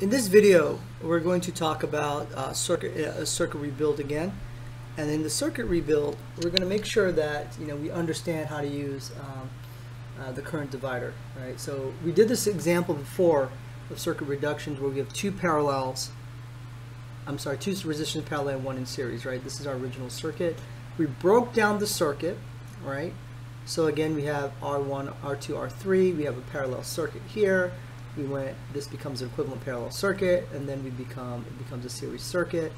In this video, we're going to talk about circuit rebuild again. And in the circuit rebuild, we're going to make sure that we understand how to use the current divider. Right. So we did this example before of circuit reductions where we have two resistors parallel and one in series. Right. This is our original circuit. We broke down the circuit. Right. So again, we have R1, R2, R3. We have a parallel circuit here. This becomes an equivalent parallel circuit, and then it becomes a series circuit.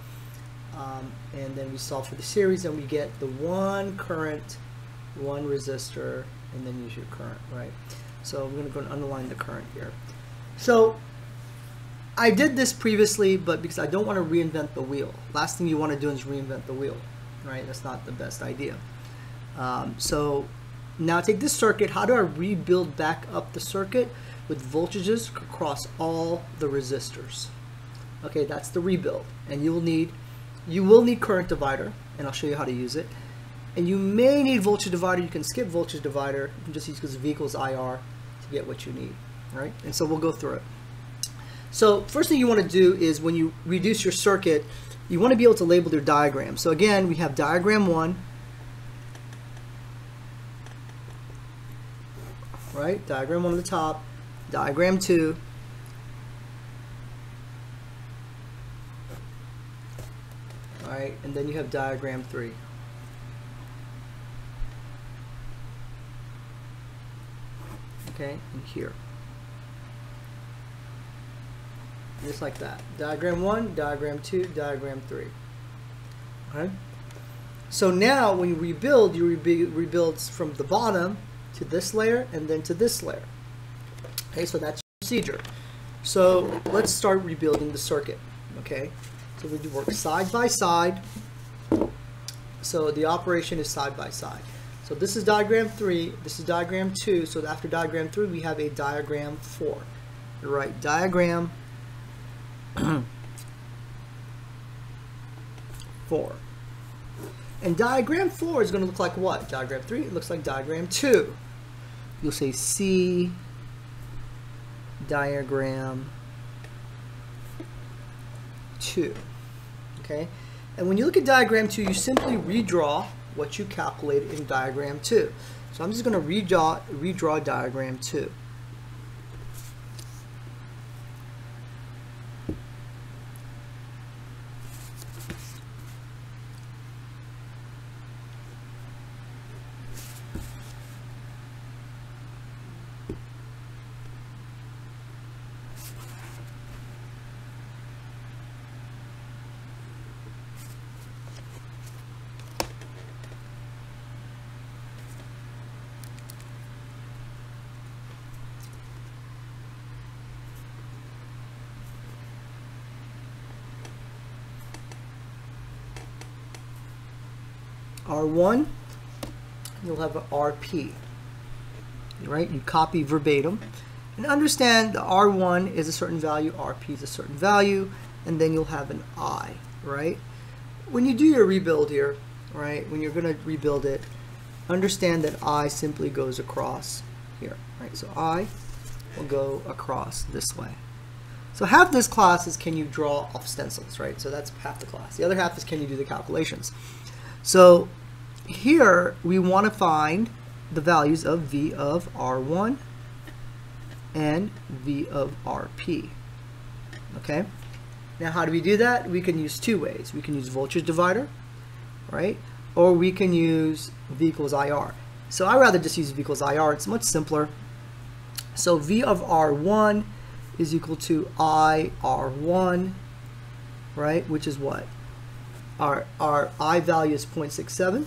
And then we solve for the series, and we get the one current, one resistor, and then use your current, right? So we're going to go and underline the current here. So I did this previously, but because I don't want to reinvent the wheel. Last thing you want to do is reinvent the wheel, right? That's not the best idea. So now take this circuit. How do I rebuild back up the circuit? With voltages across all the resistors. Okay, that's the rebuild. And you will need current divider, and I'll show you how to use it. And you may need voltage divider. You can skip voltage divider. You can just use V equals IR to get what you need. All right, and so we'll go through it. So first thing you want to do is when you reduce your circuit, you want to be able to label your diagram. So again, we have diagram 1. Right, diagram 1 on the top. Diagram 2, all right, and then you have diagram 3. Okay, and here, just like that. Diagram 1, diagram 2, diagram 3. Okay. So now when you rebuild, rebuild from the bottom to this layer and then to this layer. Okay, so that's your procedure. So let's start rebuilding the circuit. Okay, so we do work side by side. So the operation is side by side. So this is diagram 3, this is diagram 2. So after diagram 3, we have a diagram 4. You're right, diagram 4. And diagram 4 is going to look like what? Diagram 3, it looks like diagram 2. You'll say C diagram 2. Okay, and when you look at diagram 2, you simply redraw what you calculated in diagram 2. So I'm just going to redraw diagram 2. R1, you'll have an RP, right? You copy verbatim and understand the R1 is a certain value, RP is a certain value, and then you'll have an I, right? When you do your rebuild here, right, when you're going to rebuild it, understand that I simply goes across here, right? So I will go across this way. So half this class is can you draw off stencils, right? So that's half the class. The other half is can you do the calculations. So here we want to find the values of V of R1 and V of RP. Okay. Now how do we do that? We can use two ways. We can use voltage divider, right? Or we can use V equals IR. So I rather just use V equals IR. It's much simpler. So V of R1 is equal to IR1, right? Which is what? Our I value is 0.67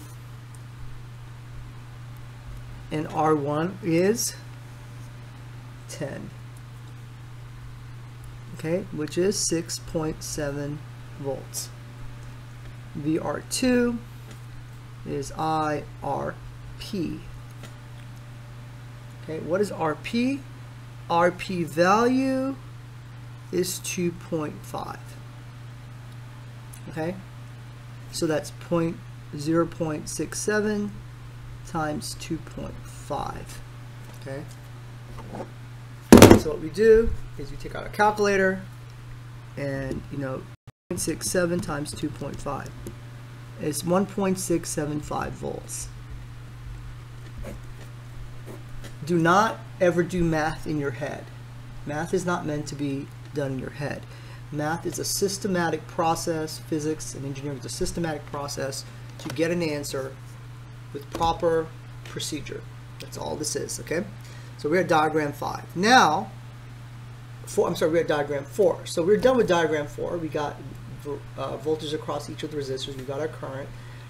and R1 is 10, okay, which is 6.7 volts. VR2 is IRP. Okay, what is RP? RP value is 2.5. Okay. So that's 0.67 times 2.5. Okay. So what we do is we take out a calculator, and 0.67 times 2.5 is 1.675 volts. Do not ever do math in your head. Math is not meant to be done in your head. Math is a systematic process. Physics and engineering is a systematic process to get an answer with proper procedure. That's all this is, okay? So we're at diagram 5. Now, we're at diagram 4. So we're done with diagram 4. We got voltage across each of the resistors. We got our current.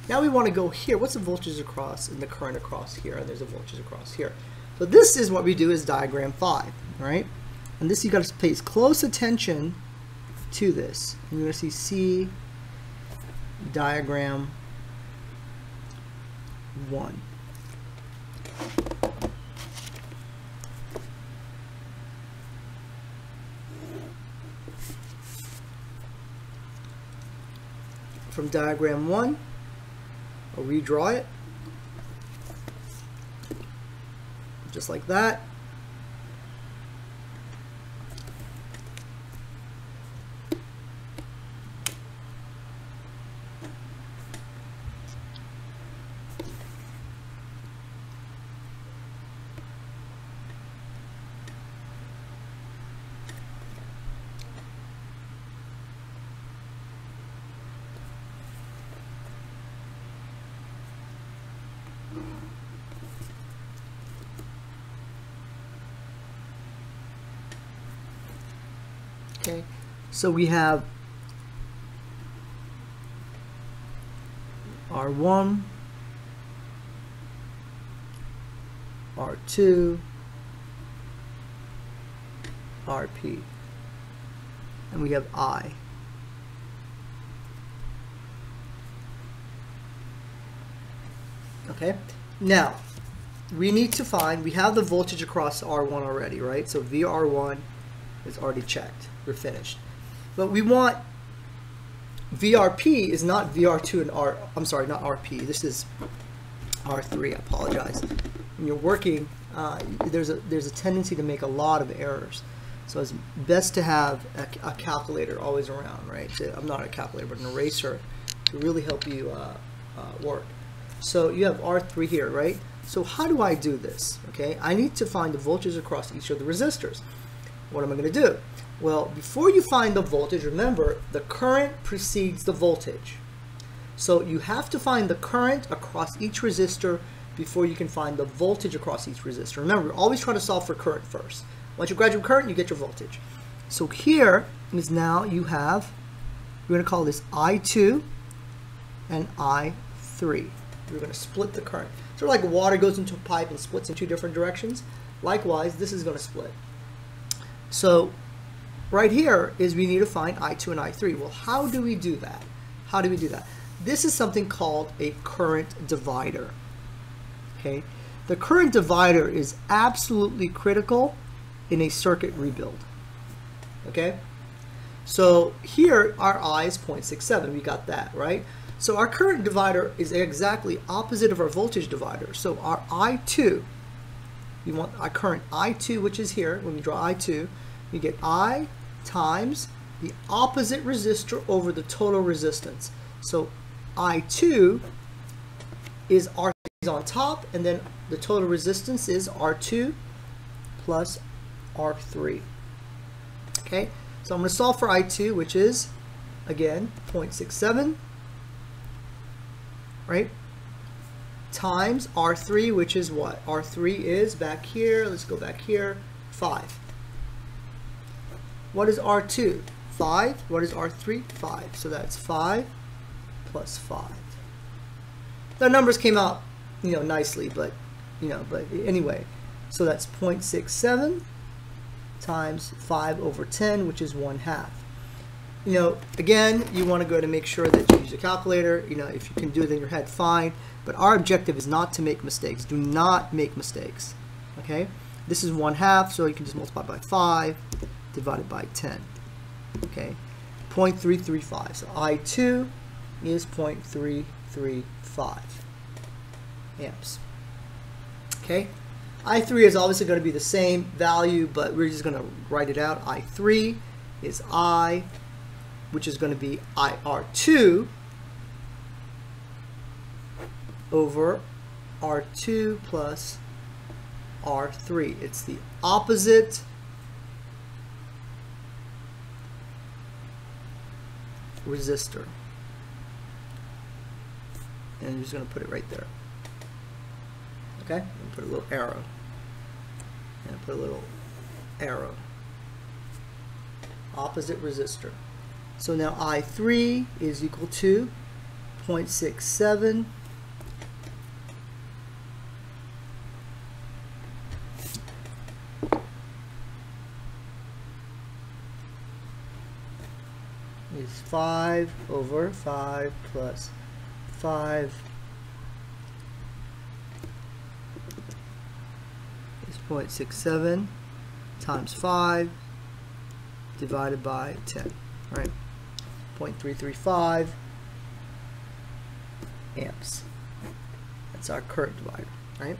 Now we want to go here. What's the voltage across and the current across here? And there's a voltage across here. So this is what we do is diagram 5, right? And this you got to pay close attention to this. You're going to see C diagram 1. From diagram 1, I'll redraw it just like that. Okay, so we have R1, R2, RP, and we have I. Okay, now we need to find, we have the voltage across R1 already, right? So VR1 is already checked. We're finished. But we want VRP is not VR2 and R, I'm sorry, not RP. This is R3, I apologize. When you're working, there's a tendency to make a lot of errors. So it's best to have a calculator always around, right? I'm not a calculator, but an eraser to really help you work. So you have R3 here, right? So how do I do this? Okay, I need to find the voltage across each of the resistors. What am I going to do? Well, before you find the voltage, remember the current precedes the voltage. So you have to find the current across each resistor before you can find the voltage across each resistor. Remember, always try to solve for current first. Once you graduate current, you get your voltage. So here is now you have, we're going to call this I2 and I3. We're going to split the current. Sort of like water goes into a pipe and splits in two different directions. Likewise, this is going to split. So right here is we need to find I2 and I3. Well, how do we do that? How do we do that? This is something called a current divider. Okay, the current divider is absolutely critical in a circuit rebuild. Okay, so here our I is 0.67. We got that, right? So our current divider is exactly opposite of our voltage divider. So our I2, we want our current I2, which is here. When we draw I2, we get I times the opposite resistor over the total resistance. So I2 is R3 on top, and then the total resistance is R2 plus R3. Okay, so I'm going to solve for I2, which is, again, 0.67, right, times R3, which is what? R3 is back here. Let's go back here, 5. What is R2? 5. What is R3? 5. So that's 5 plus 5. The numbers came out, nicely, but, but anyway. So that's 0.67 times 5 over 10, which is 1/2. Again, you want to go to make sure that you use a calculator. If you can do it in your head, fine. But our objective is not to make mistakes. Do not make mistakes. Okay? This is 1/2, so you can just multiply by 5 divided by 10. Okay? 0.335. So I2 is 0.335 amps. Okay? I3 is obviously going to be the same value, but we're just going to write it out. I3 is I which is going to be IR2 over R2 plus R3. It's the opposite resistor. And I'm just going to put it right there. Okay? And put a little arrow. And put a little arrow. Opposite resistor. So now I3 is equal to 0.67 is 5 over 5 plus 5 is 0.67 times 5 divided by 10, right? 0.335 amps. That's our current divider, right?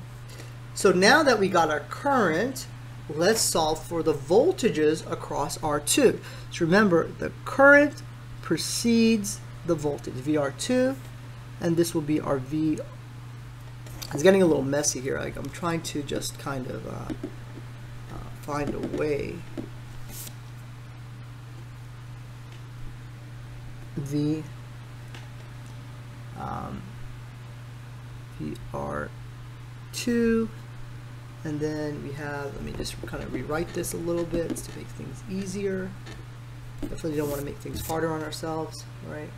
So now that we got our current, let's solve for the voltages across R2. So remember, the current precedes the voltage, VR2, and this will be our V. It's getting a little messy here. Like, I'm trying to just kind of find a way. VR2, and then we have, let me just kind of rewrite this a little bit to make things easier. Definitely don't want to make things harder on ourselves, right?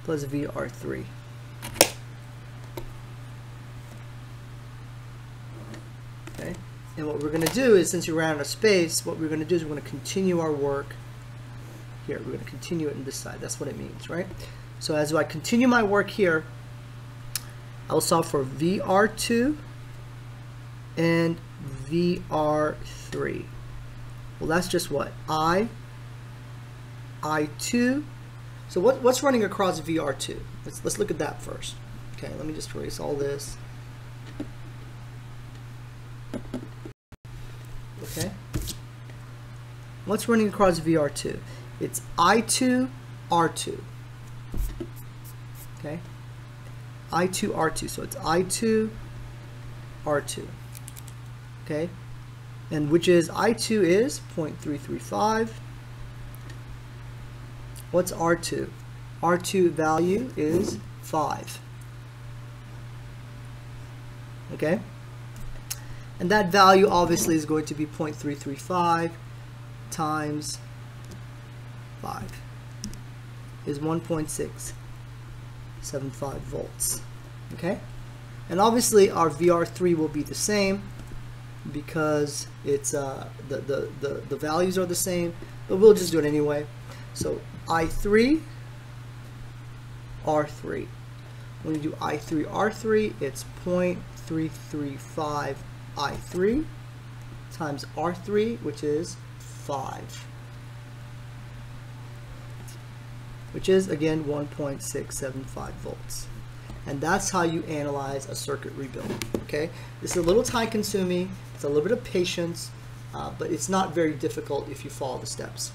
Plus VR3. Okay, and what we're going to do is, since we ran out of space, what we're going to do is we're going to continue our work here. We're going to continue it in this side. That's what it means, right? So as I continue my work here, I'll solve for VR2 and VR3. Well, that's just what? I2. So what's running across VR2? Let's look at that first. Okay, let me just erase all this. Okay. What's running across VR2? It's I2, R2. Okay. I2, R2. So it's I2, R2. Okay. And which is, I2 is 0.335. What's R2? R2 value is 5. Okay? And that value obviously is going to be 0.335 times 5 is 1.675 volts. Okay? And obviously our VR3 will be the same because it's the values are the same, but we'll just do it anyway. So I3, R3. When you do I3, R3, it's 0.335 I3 times R3, which is 5. Which is, again, 1.675 volts. And that's how you analyze a circuit rebuild. Okay? This is a little time consuming, it's a little bit of patience, but it's not very difficult if you follow the steps.